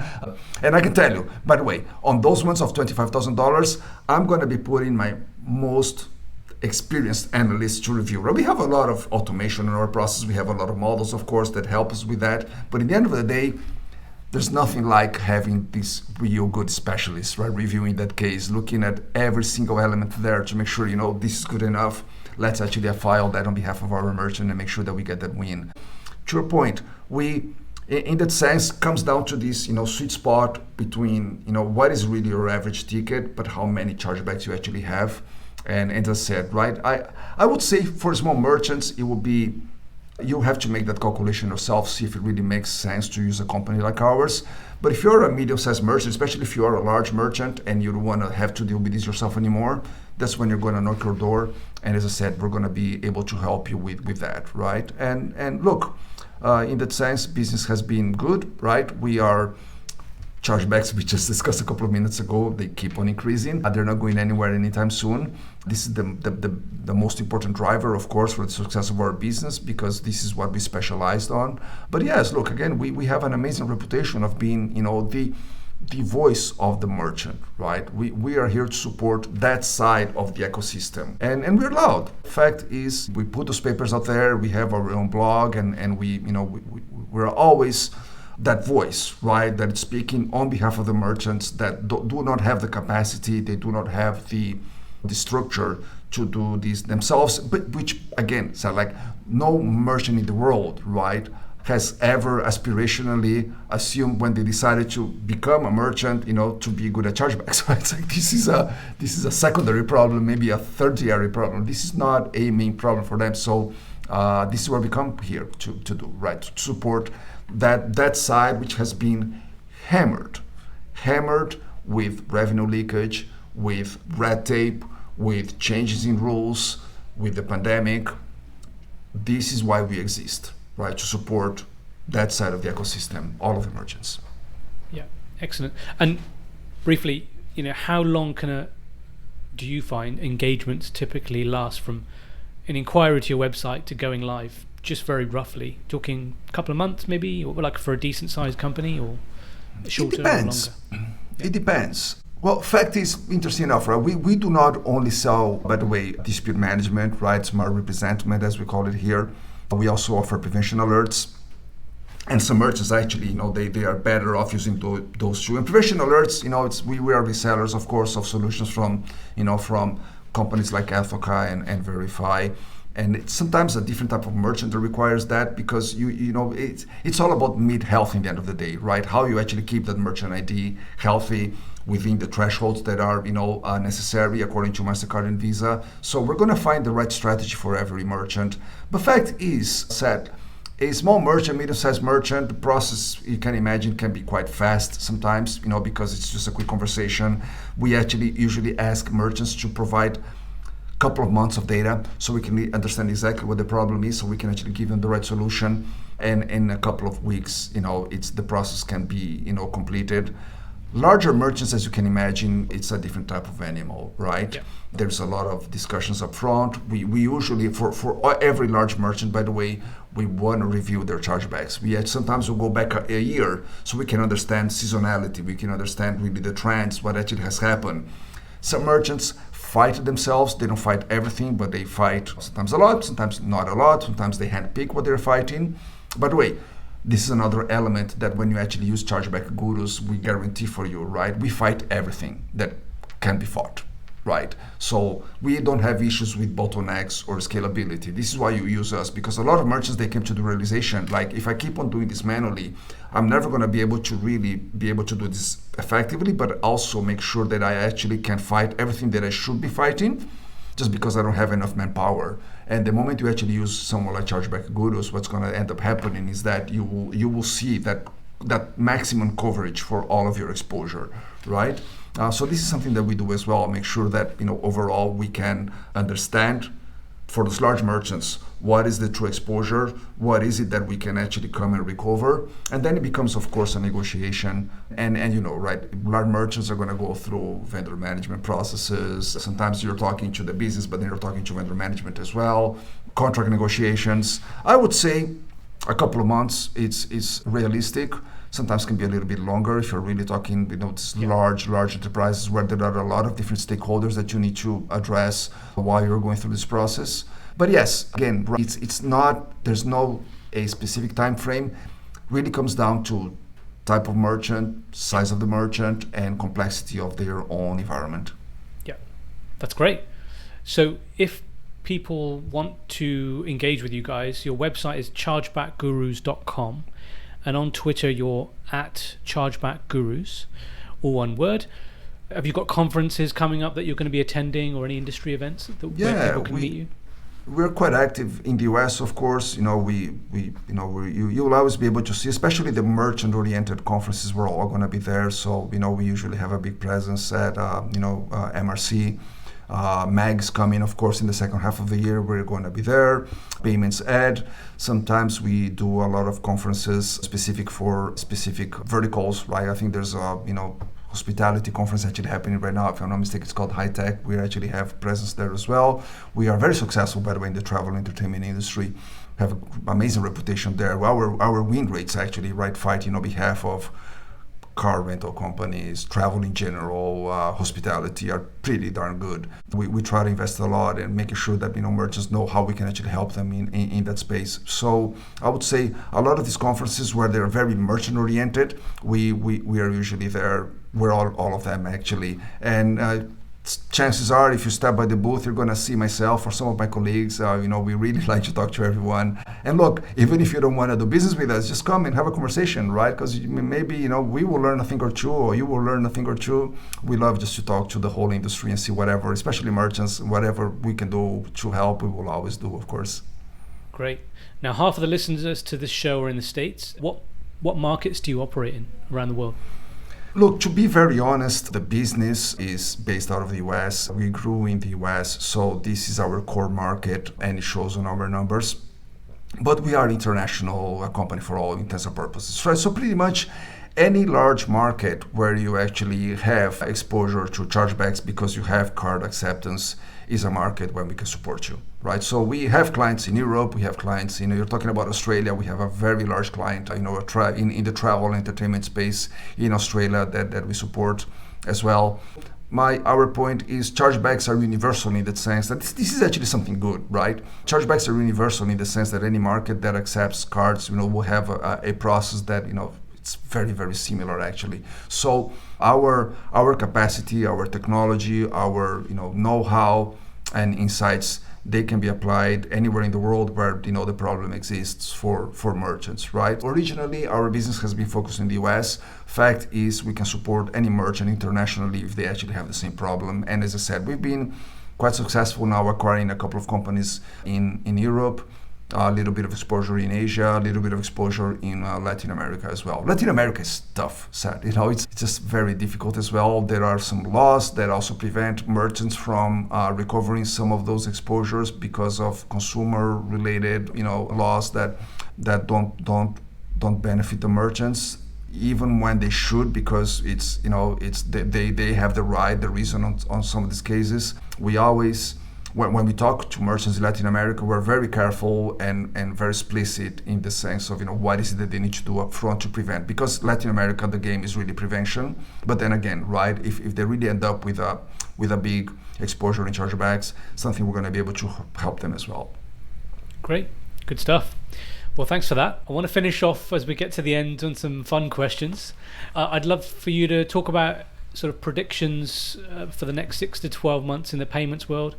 And I can tell you, by the way, on those ones of $25,000, I'm going to be putting my most experienced analysts to review. We have a lot of automation in our process. We have a lot of models, of course, that help us with that. But in the end of the day, there's nothing like having these real good specialists, right? Reviewing that case, looking at every single element there to make sure, this is good enough. Let's actually file that on behalf of our merchant and make sure that we get that win. To your point, we, in that sense, comes down to this, sweet spot between, what is really your average ticket, but how many chargebacks you actually have. And as I said, right, I would say for small merchants, it would be, you have to make that calculation yourself, see if it really makes sense to use a company like ours. But if you're a medium-sized merchant, especially if you are a large merchant and you don't want to have to deal with this yourself anymore, that's when you're going to knock your door. And as I said, we're going to be able to help you with that, right? And look, in that sense, business has been good, right? We are chargebacks, we just discussed a couple of minutes ago, they keep on increasing. They're not going anywhere anytime soon. This is the most important driver, of course, for the success of our business, because this is what we specialized on. But yes, look, again, we have an amazing reputation of being, the voice of the merchant, right? We are here to support that side of the ecosystem. And we're loud. Fact is, we put those papers out there, we have our own blog, and we're always that voice, right? That is speaking on behalf of the merchants that do not have the capacity, they do not have the structure to do this themselves, but which, again, so like no merchant in the world, right, has ever aspirationally assumed when they decided to become a merchant, to be good at chargebacks. Right? It's like this is a secondary problem, maybe a tertiary problem. This is not a main problem for them. So this is what we come here to do, right? To support that side which has been hammered with revenue leakage, with red tape, with changes in rules, with the pandemic. This is why we exist. Right, to support that side of the ecosystem, all of the merchants. Yeah, excellent. And briefly, how long do you find engagements typically last from an inquiry to your website to going live? Just very roughly, talking a couple of months maybe, or like for a decent sized company, or shorter or longer? It depends. Well, fact is, interesting enough, right? We do not only sell, by the way, dispute management, right? Smart representment, as we call it here. We also offer prevention alerts, and some merchants actually, they are better off using those two. And prevention alerts, we are resellers, of course, of solutions from companies like Ethoca and Verify. And it's sometimes a different type of merchant that requires that, because it's all about health in the end of the day, right? How you actually keep that merchant ID healthy within the thresholds that are necessary according to MasterCard and Visa. So we're going to find the right strategy for every merchant. But fact is that a small merchant, medium-sized merchant, the process, you can imagine, can be quite fast sometimes, because it's just a quick conversation. We actually usually ask merchants to provide couple of months of data so we can understand exactly what the problem is, so we can actually give them the right solution. And in a couple of weeks, the process can be completed. Larger merchants, as you can imagine, it's a different type of animal, right? Yeah. There's a lot of discussions up front. We usually, for every large merchant, by the way, we want to review their chargebacks. Sometimes we'll go back a year so we can understand seasonality, we can understand really the trends, what actually has happened. Some merchants fight themselves. They don't fight everything, but they fight sometimes a lot, sometimes not a lot. Sometimes they handpick what they're fighting. By the way, this is another element that when you actually use Chargeback Gurus, we guarantee for you, right? We fight everything that can be fought, right? So we don't have issues with bottlenecks or scalability. This is why you use us, because a lot of merchants, they came to the realization, like, if I keep on doing this manually, I'm never going to be able to really be able to do this effectively, but also make sure that I actually can fight everything that I should be fighting, just because I don't have enough manpower. And the moment you actually use someone like Chargeback Gurus, what's going to end up happening is that you will see that maximum coverage for all of your exposure, right? So this is something that we do as well. Make sure that overall we can understand for those large merchants what is the true exposure, what is it that we can actually come and recover, and then it becomes, of course, a negotiation. And right, large merchants are going to go through vendor management processes. Sometimes you're talking to the business, but then you're talking to vendor management as well. Contract negotiations. I would say a couple of months. It's realistic. Sometimes can be a little bit longer if you're really talking, large enterprises where there are a lot of different stakeholders that you need to address while you're going through this process. But yes, again, it's not, there's no a specific time frame. Really comes down to type of merchant, size of the merchant, and complexity of their own environment. Yeah, that's great. So if people want to engage with you guys, your website is chargebackgurus.com. And on Twitter, you're at Chargeback Gurus, all one word. Have you got conferences coming up that you're going to be attending, or any industry events where people can meet you? We're quite active in the US, of course. You'll always be able to see, especially the merchant-oriented conferences. We're all going to be there. So we usually have a big presence at MRC. Mag's coming, of course, in the second half of the year. We're going to be there. Payments Ed. Sometimes we do a lot of conferences specific for specific verticals, right? I think there's a, hospitality conference actually happening right now. If I'm not mistaken, it's called High Tech. We actually have presence there as well. We are very successful, by the way, in the travel entertainment industry. Have an amazing reputation there. Our win rates actually, right, fighting on behalf of car rental companies, travel in general, hospitality are pretty darn good. We try to invest a lot in making sure that merchants know how we can actually help them in that space. So I would say a lot of these conferences where they're very merchant oriented, we are usually there. We're all of them actually, and chances are, if you step by the booth, you're going to see myself or some of my colleagues. We really like to talk to everyone. And look, even if you don't want to do business with us, just come and have a conversation, right? Because maybe, we will learn a thing or two, or you will learn a thing or two. We love just to talk to the whole industry and see whatever, especially merchants, whatever we can do to help, we will always do, of course. Great. Now, half of the listeners to this show are in the States. What markets do you operate in around the world? Look, to be very honest, the business is based out of the US. We grew in the US, so this is our core market, and it shows on our numbers. But we are international, a company for all intents and purposes, right? So pretty much any large market where you actually have exposure to chargebacks because you have card acceptance is a market where we can support you, right? So we have clients in Europe, we have clients, you're talking about Australia, we have a very large client, in the travel entertainment space in Australia that we support as well. Our point is chargebacks are universal in the sense that this is actually something good, right? Chargebacks are universal in the sense that any market that accepts cards, will have a process that, it's very, very similar actually. So our capacity, our technology, our know-how and insights, they can be applied anywhere in the world where the problem exists for merchants, right? Originally, our business has been focused in the US. Fact is, we can support any merchant internationally if they actually have the same problem. And as I said, we've been quite successful now acquiring a couple of companies in Europe. A little bit of exposure in Asia, a little bit of exposure in Latin America as well. Latin America is tough, sad. It's just very difficult as well. There are some laws that also prevent merchants from recovering some of those exposures because of consumer-related, laws that don't benefit the merchants, even when they should, because they have the right, the reason on some of these cases. We always. When we talk to merchants in Latin America, we're very careful and very explicit in the sense of what is it that they need to do up front to prevent. Because Latin America, the game is really prevention. But then again, right, if they really end up with a big exposure in chargebacks, something we're going to be able to help them as well. Great, good stuff. Well, thanks for that. I want to finish off as we get to the end on some fun questions. I'd love for you to talk about sort of predictions for the next 6 to 12 months in the payments world.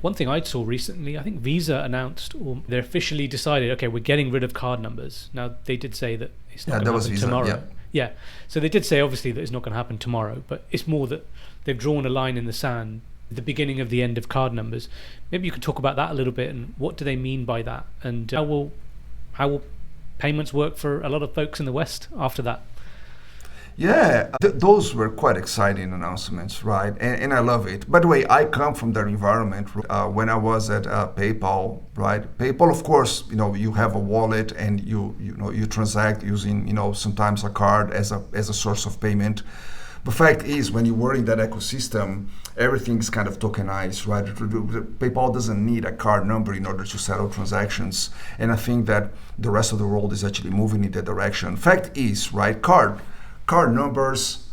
One thing I saw recently, I think Visa announced, or they officially decided, okay, we're getting rid of card numbers. Now, they did say that it's not going to happen tomorrow. Yeah. So they did say, obviously, that it's not going to happen tomorrow, but it's more that they've drawn a line in the sand, the beginning of the end of card numbers. Maybe you could talk about that a little bit, and what do they mean by that? And how will payments work for a lot of folks in the West after that? Yeah, those were quite exciting announcements, right? And I love it. By the way, I come from that environment when I was at PayPal, right? PayPal, of course, you have a wallet and you transact using sometimes a card as a source of payment. The fact is, when you were in that ecosystem, everything's kind of tokenized, right? PayPal doesn't need a card number in order to settle transactions, and I think that the rest of the world is actually moving in that direction. Fact is, right, card numbers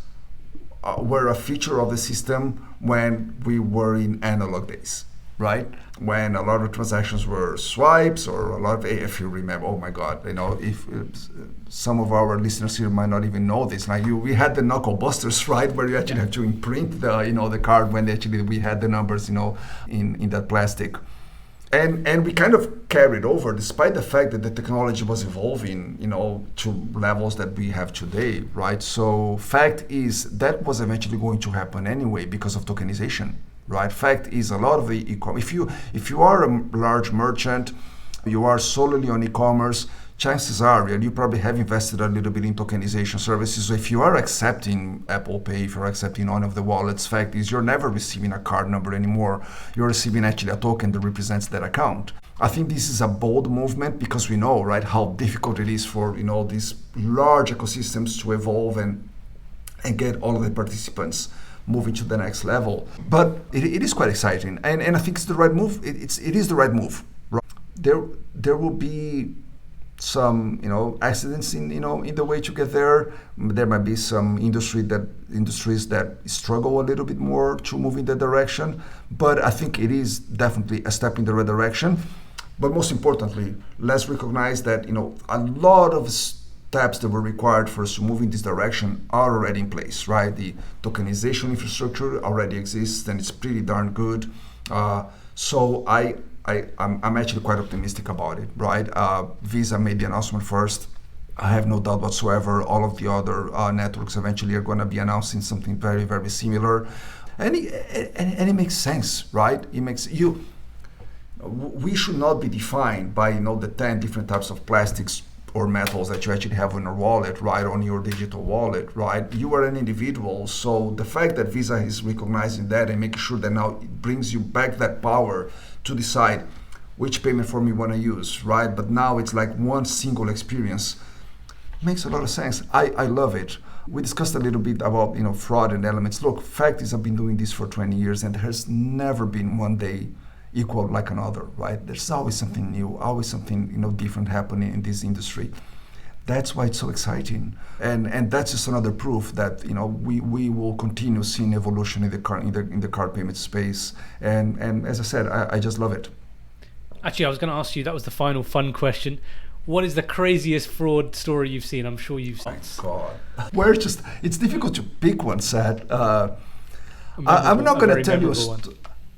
were a feature of the system when we were in analog days, right? When a lot of transactions were swipes, or a lot of, if you remember, oh my God, if some of our listeners here might not even know this. Like we had the knuckle busters, right, where you actually have to imprint the card when actually we had the numbers, in that plastic. And we kind of carried over, despite the fact that the technology was evolving, to levels that we have today, right? So fact is that was eventually going to happen anyway because of tokenization, right? Fact is a lot of the e-commerce. If you are a large merchant, you are solely on e-commerce, chances are you probably have invested a little bit in tokenization services. So if you are accepting Apple Pay, if you're accepting one of the wallets, fact is you're never receiving a card number anymore. You're receiving actually a token that represents that account. I think this is a bold movement because we know, right, how difficult it is for these large ecosystems to evolve and get all of the participants moving to the next level. But it is quite exciting, and I think it's the right move. It is the right move. Right? There will be some accidents in the way to get there. There might be some industries that struggle a little bit more to move in that direction, but I think it is definitely a step in the right direction. But most importantly, let's recognize that a lot of steps that were required for us to move in this direction are already in place, right? The tokenization infrastructure already exists and it's pretty darn good. So I'm actually quite optimistic about it, right? Visa made the announcement first. I have no doubt whatsoever all of the other networks eventually are going to be announcing something very, very similar. And it makes sense, right? We should not be defined by the 10 different types of plastics or metals that you actually have on your wallet, right, on your digital wallet, right? You are an individual, so the fact that Visa is recognizing that and making sure that now it brings you back that power to decide which payment form you want to use, right? But now it's like one single experience. Makes a lot of sense. I love it. We discussed a little bit about fraud and elements. Look, fact is I've been doing this for 20 years and there has never been one day equal like another, right? There's always something new, always something different happening in this industry. That's why it's so exciting, and that's just another proof that we will continue seeing evolution in the card payment space. And as I said, I just love it. Actually, I was going to ask you. That was the final fun question. What is the craziest fraud story you've seen? I'm sure you've seen. Oh God, it's difficult to pick one. Sad. I'm not going to tell you.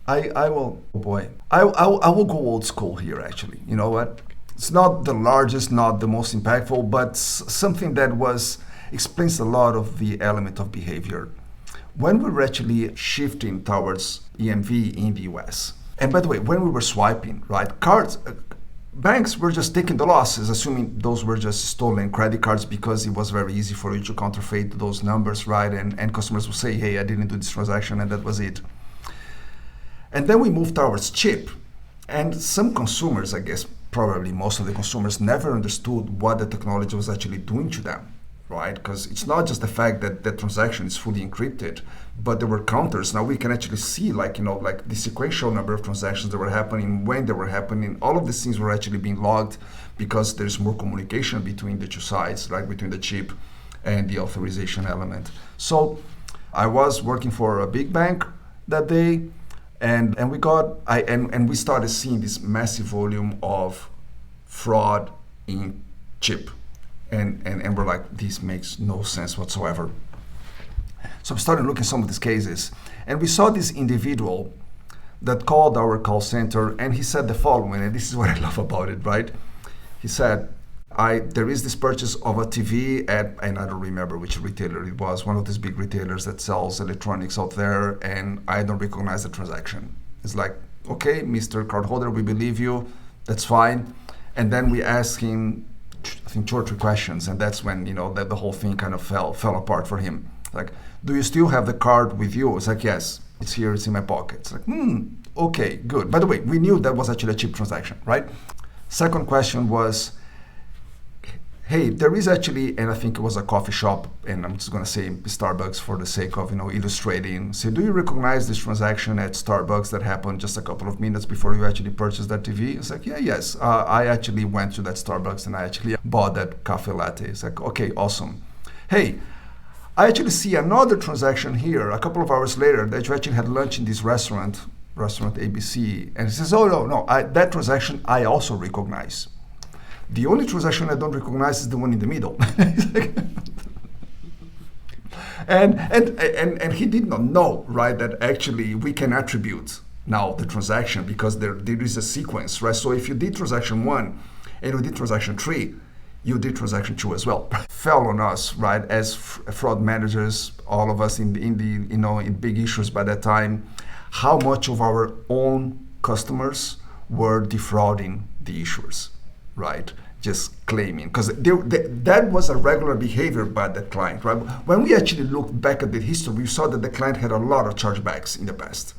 I will. Oh boy, I will go old school here. Actually, you know what? It's not the largest, not the most impactful, but something that explains a lot of the element of behavior. When we were actually shifting towards EMV in the US, and by the way, when we were swiping, right, banks were just taking the losses, assuming those were just stolen credit cards because it was very easy for you to counterfeit those numbers, right? And customers would say, hey, I didn't do this transaction, and that was it. And then we moved towards chip. And some consumers, I guess, probably most of the consumers never understood what the technology was actually doing to them, right? Because it's not just the fact that the transaction is fully encrypted, but there were counters. Now we can actually see like the sequential number of transactions that were happening, when they were happening. All of these things were actually being logged because there's more communication between the two sides, right? Between the chip and the authorization element. So I was working for a big bank that day, and we started seeing this massive volume of fraud in chip. And we're like, this makes no sense whatsoever. So we started looking at some of these cases, and we saw this individual that called our call center, and he said the following, and this is what I love about it, right? He said, there is this purchase of a TV at, and I don't remember which retailer it was, one of these big retailers that sells electronics out there, and I don't recognize the transaction. It's like, okay, Mr. Cardholder, we believe you, that's fine. And then we asked him, I think 2 or 3 questions, and that's when that the whole thing kind of fell apart for him. Like, do you still have the card with you? It's like, yes, it's here, it's in my pocket. It's like, okay, good. By the way, we knew that was actually a chip transaction, right? Second question was, hey, there is actually, and I think it was a coffee shop, and I'm just going to say Starbucks for the sake of illustrating. So, do you recognize this transaction at Starbucks that happened just a couple of minutes before you actually purchased that TV? It's like, yes. I actually went to that Starbucks and I actually bought that cafe latte. It's like, okay, awesome. Hey, I actually see another transaction here a couple of hours later that you actually had lunch in this restaurant ABC, and he says, oh no, that transaction I also recognize. The only transaction I don't recognize is the one in the middle. and he did not know, right, that actually we can attribute now the transaction because there is a sequence, right? So if you did transaction 1 and you did transaction 3, you did transaction 2 as well. Fell on us, right, as fraud managers, all of us in big issues by that time, how much of our own customers were defrauding the issuers. Right, just claiming, because that was a regular behavior by that client, right? When we actually looked back at the history, we saw that the client had a lot of chargebacks in the past,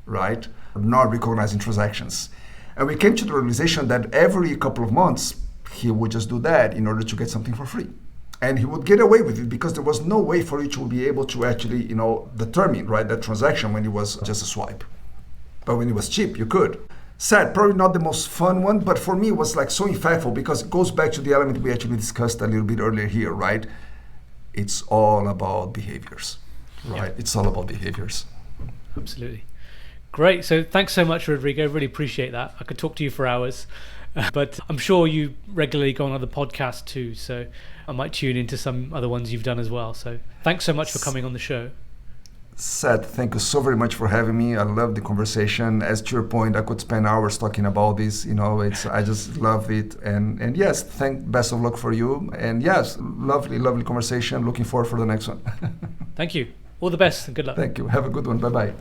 right? Not recognizing transactions. And we came to the realization that every couple of months, he would just do that in order to get something for free. And he would get away with it because there was no way for you to be able to actually, determine, right, that transaction when it was just a swipe. But when it was cheap, you could. Sad, probably not the most fun one, but for me it was like so impactful because it goes back to the element we actually discussed a little bit earlier here, right? It's all about behaviors, right? Yeah. It's all about behaviors. Absolutely. Great. So thanks so much, Rodrigo. Really appreciate that. I could talk to you for hours, but I'm sure you regularly go on other podcasts too, so I might tune into some other ones you've done as well. So thanks so much for coming on the show. Seth, thank you so very much for having me. I love the conversation. As to your point, I could spend hours talking about this. I just love it. And yes, best of luck for you. And yes, lovely conversation. Looking forward for the next one. Thank you. All the best and good luck. Thank you. Have a good one. Bye-bye.